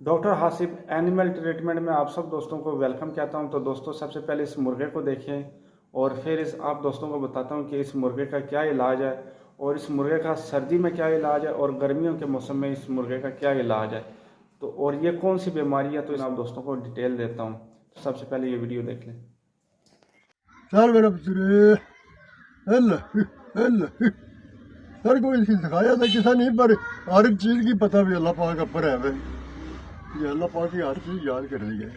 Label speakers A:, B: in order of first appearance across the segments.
A: Doctor Hasif animal treatment में आप सब दोस्तों को वेलकम कहता हूं। तो दोस्तों सबसे पहले इस मुर्गे को देखें और फिर इस आप दोस्तों को बताता हूं कि इस मुर्गे का क्या इलाज है और इस मुर्गे का सर्दी में क्या इलाज है और गर्मियों के मौसम में इस मुर्गे का क्या इलाज है। तो और ये कौन सी बीमारी है, तो इन आप दोस्तों को डिटेल देता हूँ। तो सबसे पहले ये वीडियो देख लें।
B: सर मेरा पुत्र सर को इसकी सिखाया था किसा नहीं, पर हर एक चीज़ की पता भी अल्लाह पाक ऊपर है भाई। ये अल्लाह पाक की हर चीज़ याद कर दी है।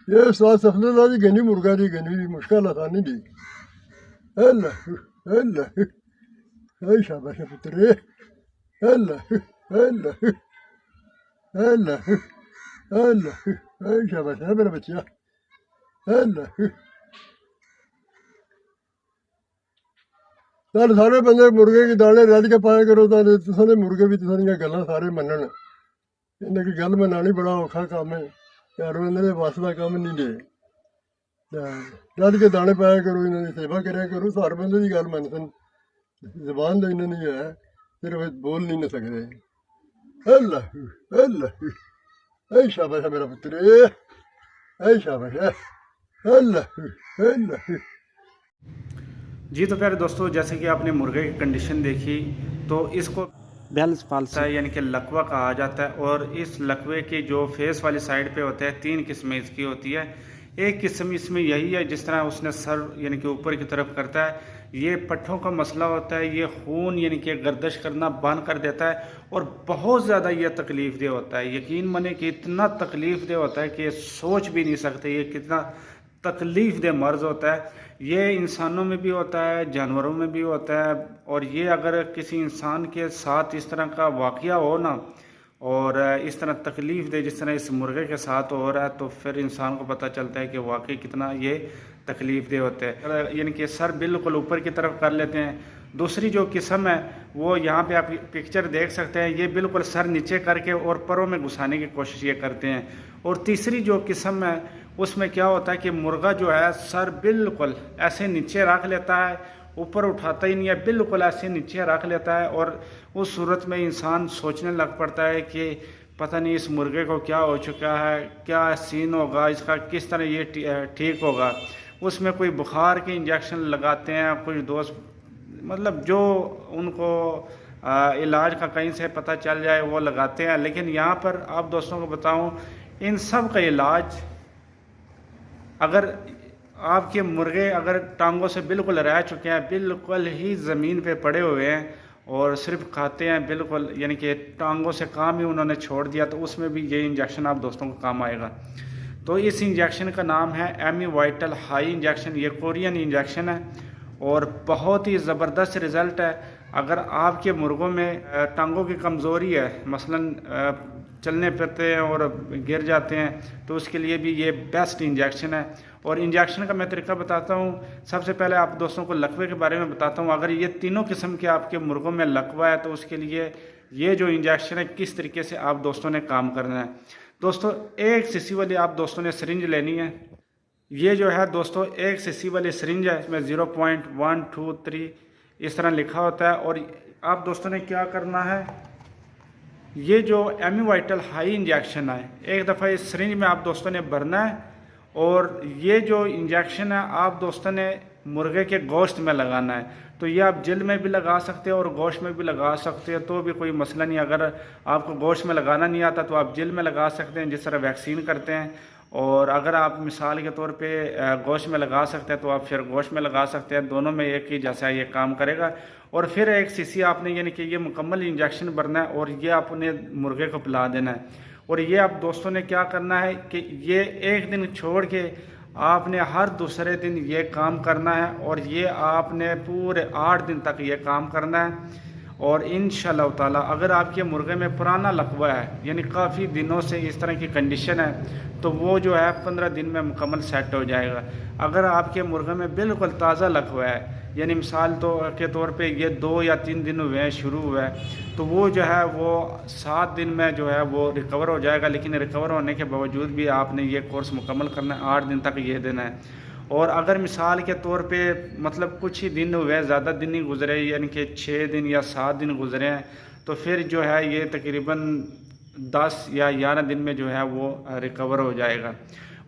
B: ये स्वाद सफलता दी गनी मुर्गा दी गनी दी मुश्किल आसानी दी। शाबाश पुत्र। शाबाश है मेरा बच्चा। चल सारे बंदे मुर्गे के दाने रल के पाया करो, तो मुर्गे भी तुसानियां गल्लां सारे मनन। इन्हें की गल मनानी बड़ा औखा काम है, हर बंदे दे बस दा काम नहीं दे। रल के दाने पाया करो, इन्हां दी सेवा करया करो, हर बंदे दी गल मनसन। जबान तो इन्हें नहीं है, सिर्फ बोल नहीं न सकते। शाबाश है मेरा पुत्र। शाबाश है।
A: जी तो प्यारे दोस्तों, जैसे कि आपने मुर्गे की कंडीशन देखी, तो इसको बेल्स पाल्सी है यानी कि लकवा कहा जाता है। और इस लकवे की जो फेस वाली साइड पे होता है, 3 किस्में इसकी होती है। एक किस्म इसमें यही है, जिस तरह उसने सर यानी कि ऊपर की तरफ करता है, ये पट्ठों का मसला होता है। ये खून यानी कि गर्दश करना बंद कर देता है और बहुत ज़्यादा ये तकलीफ दे होता है। यकीन माने कि इतना तकलीफ दे होता है कि सोच भी नहीं सकते ये कितना तकलीफ दे मर्ज होता है। ये इंसानों में भी होता है, जानवरों में भी होता है। और ये अगर किसी इंसान के साथ इस तरह का वाक़या हो ना, और इस तरह तकलीफ़ दे जिस तरह इस मुर्गे के साथ हो रहा है, तो फिर इंसान को पता चलता है कि वाकई कितना ये तकलीफ़ दे होते हैं। यानी कि सर बिल्कुल ऊपर की तरफ कर लेते हैं। दूसरी जो किस्म है वो यहाँ पे आप पिक्चर देख सकते हैं, ये बिल्कुल सर नीचे करके और परों में घुसाने की कोशिश ये करते हैं। और तीसरी जो किस्म है उसमें क्या होता है कि मुर्गा जो है सर बिल्कुल ऐसे नीचे रख लेता है, ऊपर उठाता ही नहीं है, बिल्कुल ऐसे नीचे रख लेता है। और उस सूरत में इंसान सोचने लग पड़ता है कि पता नहीं इस मुर्गे को क्या हो चुका है, क्या सीन होगा इसका, किस तरह ये ठीक होगा। उसमें कोई बुखार के इंजेक्शन लगाते हैं कुछ दोस्त, मतलब जो उनको इलाज का कहीं से पता चल जाए वो लगाते हैं। लेकिन यहाँ पर आप दोस्तों को बताऊँ, इन सब का इलाज, अगर आपके मुर्गे अगर टांगों से बिल्कुल रह चुके हैं, बिल्कुल ही ज़मीन पे पड़े हुए हैं और सिर्फ खाते हैं बिल्कुल, यानी कि टांगों से काम ही उन्होंने छोड़ दिया, तो उसमें भी ये इंजेक्शन आप दोस्तों को काम आएगा। तो इस इंजेक्शन का नाम है एमी वाइटल हाई इंजेक्शन। ये कोरियन इंजेक्शन है और बहुत ही ज़बरदस्त रिज़ल्ट है। अगर आपके मुर्गों में टांगों की कमज़ोरी है, मसलन चलने फिरते हैं और गिर जाते हैं, तो उसके लिए भी ये बेस्ट इंजेक्शन है। और इंजेक्शन का मैं तरीका बताता हूँ। सबसे पहले आप दोस्तों को लकवे के बारे में बताता हूँ। अगर ये तीनों किस्म के आपके मुर्गों में लकवा है, तो उसके लिए ये जो इंजेक्शन है किस तरीके से आप दोस्तों ने काम करना है। दोस्तों 1 सीसी वाली आप दोस्तों ने सिरिंज लेनी है। ये जो है दोस्तों 1 सीसी वाली सिरिंज है, इसमें 0.123 इस तरह लिखा होता है। और आप दोस्तों ने क्या करना है, ये जो एमी वाइटल हाई इंजेक्शन है, एक दफ़ा इस सिरिंज में आप दोस्तों ने भरना है। और ये जो इंजेक्शन है आप दोस्तों ने मुर्गे के गोश्त में लगाना है। तो ये आप जिल्द में भी लगा सकते हो और गोश्त में भी लगा सकते हो, तो भी कोई मसला नहीं। अगर आपको गोश्त में लगाना नहीं आता तो आप जिल्द में लगा सकते हैं, जिस तरह वैक्सीन करते हैं। और अगर आप मिसाल के तौर पे गोश्त में लगा सकते हैं तो आप फिर गोश्त में लगा सकते हैं। दोनों में एक ही जैसा ये काम करेगा। और फिर 1 सीसी आपने यानी कि ये मुकम्मल इंजेक्शन भरना है और ये आपने मुर्गे को पिला देना है। और ये आप दोस्तों ने क्या करना है कि ये 1 दिन छोड़ के आपने हर दूसरे दिन ये काम करना है। और ये आपने पूरे 8 दिन तक ये काम करना है। और इंशाअल्लाह ताला अगर आपके मुर्गे में पुराना लकवा है, यानी काफ़ी दिनों से इस तरह की कंडीशन है, तो वो जो है 15 दिन में मुकम्मल सेट हो जाएगा। अगर आपके मुर्गे में बिल्कुल ताज़ा लकवा है, यानी मिसाल के तौर पे ये 2 या 3 दिन हुए हैं शुरू हुआ है, तो वो जो है वो 7 दिन में जो है वो रिकवर हो जाएगा। लेकिन रिकवर होने के बावजूद भी आपने ये कोर्स मुकम्मल करना है, 8 दिन तक ये देना है। और अगर मिसाल के तौर पे मतलब कुछ ही दिन हुए, ज़्यादा दिन नहीं गुजरे, यानी कि 6 दिन या 7 दिन गुजरे हैं, तो फिर जो है ये तकरीबन 10 या 11 दिन में जो है वो रिकवर हो जाएगा।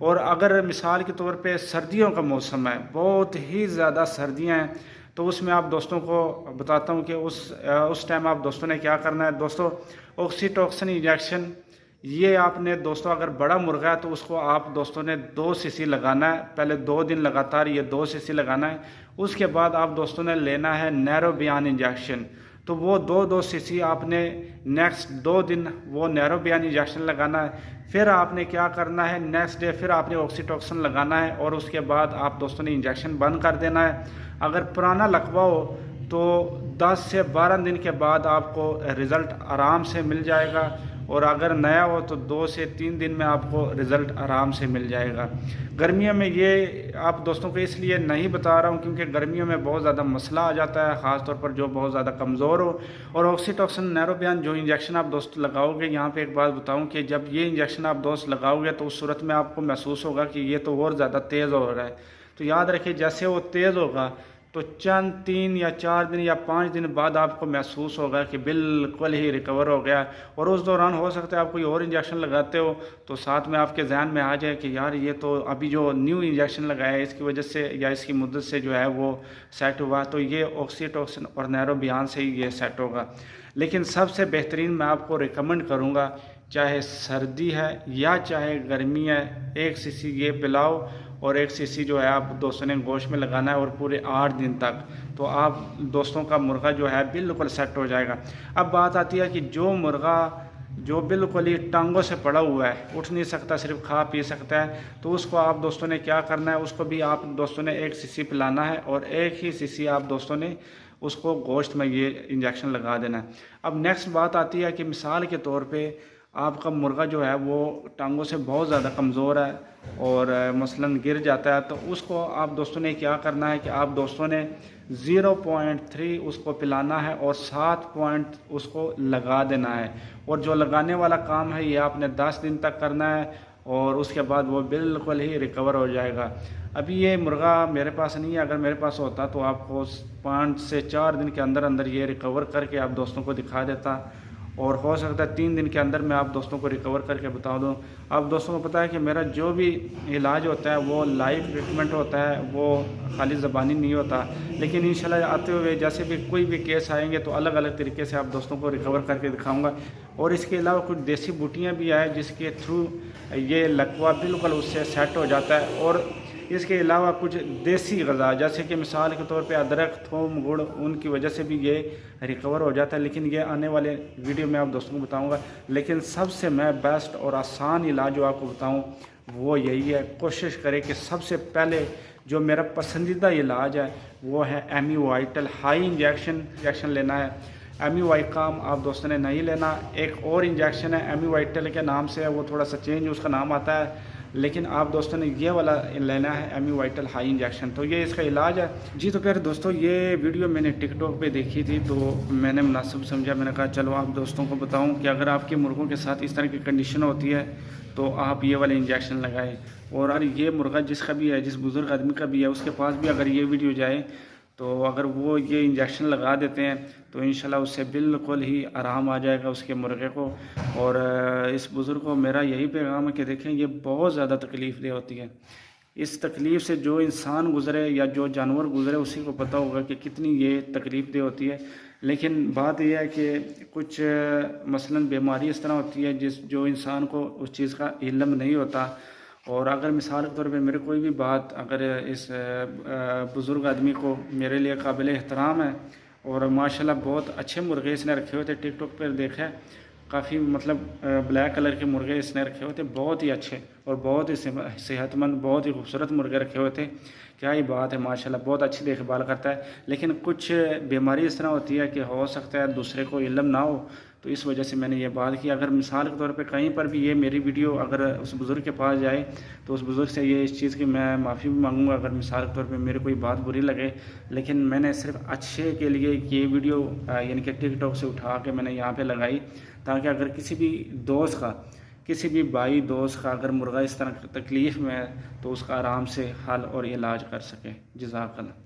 A: और अगर मिसाल के तौर पे सर्दियों का मौसम है, बहुत ही ज़्यादा सर्दियाँ हैं, तो उसमें आप दोस्तों को बताता हूँ कि उस टाइम आप दोस्तों ने क्या करना है। दोस्तों, ऑक्सीटोसिन इंजेक्शन ये आपने दोस्तों, अगर बड़ा मुर्गा है तो उसको आप दोस्तों ने 2 सीसी लगाना है। पहले 2 दिन लगातार ये 2 सीसी लगाना है। उसके बाद आप दोस्तों ने लेना है नैरोबियान इंजेक्शन, तो वो 2-2 सीसी आपने नेक्स्ट 2 दिन वो नैरोबियान इंजेक्शन लगाना है। फिर आपने क्या करना है, नेक्स्ट डे फिर आपने ऑक्सीटोसिन लगाना है और उसके बाद आप दोस्तों ने इंजेक्शन बंद कर देना है। अगर पुराना लकवा हो तो 10 से 12 दिन के बाद आपको रिज़ल्ट आराम से मिल जाएगा, और अगर नया हो तो 2 से 3 दिन में आपको रिज़ल्ट आराम से मिल जाएगा। गर्मियों में ये आप दोस्तों को इसलिए नहीं बता रहा हूँ क्योंकि गर्मियों में बहुत ज़्यादा मसला आ जाता है, ख़ास तौर पर जो बहुत ज़्यादा कमज़ोर हो। और ऑक्सीटोसिन नैरोबियान जो इंजेक्शन आप दोस्त लगाओगे, यहाँ पे एक बात बताऊँ कि जब ये इंजेक्शन आप दोस्त लगाओगे तो उस सूरत में आपको महसूस होगा कि ये तो और ज़्यादा तेज़ हो रहा है। तो याद रखिए, जैसे वो तेज़ होगा तो चंद 3 या 4 दिन या 5 दिन बाद आपको महसूस होगा कि बिल्कुल ही रिकवर हो गया। और उस दौरान हो सकता है आप कोई और इंजेक्शन लगाते हो तो साथ में आपके जहन में आ जाए कि यार ये तो अभी जो न्यू इंजेक्शन लगाया है इसकी वजह से या इसकी मुद्दत से जो है वो सेट हुआ, तो ये ऑक्सीटोसिन और नैरोबियान से ही ये सेट होगा। लेकिन सबसे बेहतरीन मैं आपको रिकमेंड करूँगा, चाहे सर्दी है या चाहे गर्मी है, 1 सीसी ये पिलाओ और 1 सीसी जो है आप दोस्तों ने गोश्त में लगाना है और पूरे 8 दिन तक, तो आप दोस्तों का मुर्गा जो है बिल्कुल सेट हो जाएगा। अब बात आती है कि जो मुर्गा जो बिल्कुल ही टांगों से पड़ा हुआ है, उठ नहीं सकता, सिर्फ खा पी सकता है, तो उसको आप दोस्तों ने क्या करना है, उसको भी आप दोस्तों ने 1 सीसी पिलाना है और 1 ही सीसी आप दोस्तों ने उसको गोश्त में ये इंजेक्शन लगा देना है। अब नेक्स्ट बात आती है कि मिसाल के तौर पे आपका मुर्गा जो है वो टांगों से बहुत ज़्यादा कमज़ोर है और मसलन गिर जाता है, तो उसको आप दोस्तों ने क्या करना है कि आप दोस्तों ने 0.3 उसको पिलाना है और 7 पॉइंट उसको लगा देना है। और जो लगाने वाला काम है ये आपने 10 दिन तक करना है और उसके बाद वो बिल्कुल ही रिकवर हो जाएगा। अभी ये मुर्गा मेरे पास नहीं है, अगर मेरे पास होता तो आपको 5 से 4 दिन के अंदर अंदर ये रिकवर करके आप दोस्तों को दिखा देता, और हो सकता है 3 दिन के अंदर मैं आप दोस्तों को रिकवर करके बता दूं। आप दोस्तों को पता है कि मेरा जो भी इलाज होता है वो लाइव ट्रीटमेंट होता है, वो खाली ज़बानी नहीं होता। लेकिन इंशाल्लाह आते हुए जैसे भी कोई भी केस आएंगे तो अलग अलग तरीके से आप दोस्तों को रिकवर करके दिखाऊंगा। और इसके अलावा कुछ देसी बूटियाँ भी आए जिसके थ्रू ये लकवा बिल्कुल उससे सेट हो जाता है। और इसके अलावा कुछ देसी ग़िज़ा जैसे कि मिसाल के तौर पे अदरक, थूम, गुड़, उनकी वजह से भी ये रिकवर हो जाता है। लेकिन ये आने वाले वीडियो में आप दोस्तों को बताऊंगा। लेकिन सबसे मैं बेस्ट और आसान इलाज जो आपको बताऊं वो यही है, कोशिश करें कि सबसे पहले जो मेरा पसंदीदा इलाज है वो है एमीवाइटल हाई इंजेक्शन लेना है। एमीवाइकाम आप दोस्तों ने नहीं लेना। एक और इंजेक्शन है एमीवाइटल के नाम से है, वो थोड़ा सा चेंज उसका नाम आता है, लेकिन आप दोस्तों ने ये वाला लेना है एमीवाइटल हाई इंजेक्शन। तो ये इसका इलाज है जी। तो प्यारे दोस्तों, ये वीडियो मैंने टिकटॉक पे देखी थी तो मैंने मुनासिब समझा, मैंने कहा चलो आप दोस्तों को बताऊं कि अगर आपके मुर्गों के साथ इस तरह की कंडीशन होती है तो आप ये वाले इंजेक्शन लगाएं। और अगर ये मुर्गा जिसका भी है, जिस बुज़ुर्ग आदमी का भी है, उसके पास भी अगर ये वीडियो जाए तो अगर वो ये इंजेक्शन लगा देते हैं तो इंशाल्लाह उससे बिल्कुल ही आराम आ जाएगा उसके मुर्गे को। और इस बुज़ुर्ग को मेरा यही पैगाम है कि देखें ये बहुत ज़्यादा तकलीफ़देह होती है। इस तकलीफ़ से जो इंसान गुज़रे या जो जानवर गुज़रे उसी को पता होगा कि कितनी ये तकलीफ़देह होती है। लेकिन बात यह है कि कुछ मसलन बीमारी इस तरह होती है जो इंसान को उस चीज़ का इल्म नहीं होता। और अगर मिसाल के तौर पे मेरे कोई भी बात अगर इस बुज़ुर्ग आदमी को मेरे लिए काबिल एहतराम है और माशाल्लाह बहुत अच्छे मुर्गे इसने रखे हुए थे, टिकटॉक पर देखा काफ़ी मतलब ब्लैक कलर के मुर्गे इसने रखे हुए थे, बहुत ही अच्छे और बहुत ही सेहतमंद, बहुत ही खूबसूरत मुर्गे रखे हुए थे। क्या ही बात है, माशाल्लाह बहुत अच्छी देखभाल करता है। लेकिन कुछ बीमारी इस तरह होती है कि हो सकता है दूसरे को इल्म ना हो, तो इस वजह से मैंने ये बात की। अगर मिसाल के तौर पे कहीं पर भी ये मेरी वीडियो अगर उस बुज़ुर्ग के पास जाए तो उस बुज़ुर्ग से ये इस चीज़ की मैं माफ़ी भी मांगूंगा अगर मिसाल के तौर पे मेरे कोई बात बुरी लगे। लेकिन मैंने सिर्फ अच्छे के लिए ये वीडियो यानी कि टिकटॉक से उठा के मैंने यहाँ पे लगाई ताकि अगर किसी भी दोस्त का किसी भी भाई दोस्त का अगर मुर्गा इस तरह तकलीफ़ में है तो उसका आराम से हल और इलाज कर सके। जज़ाकल्लाह।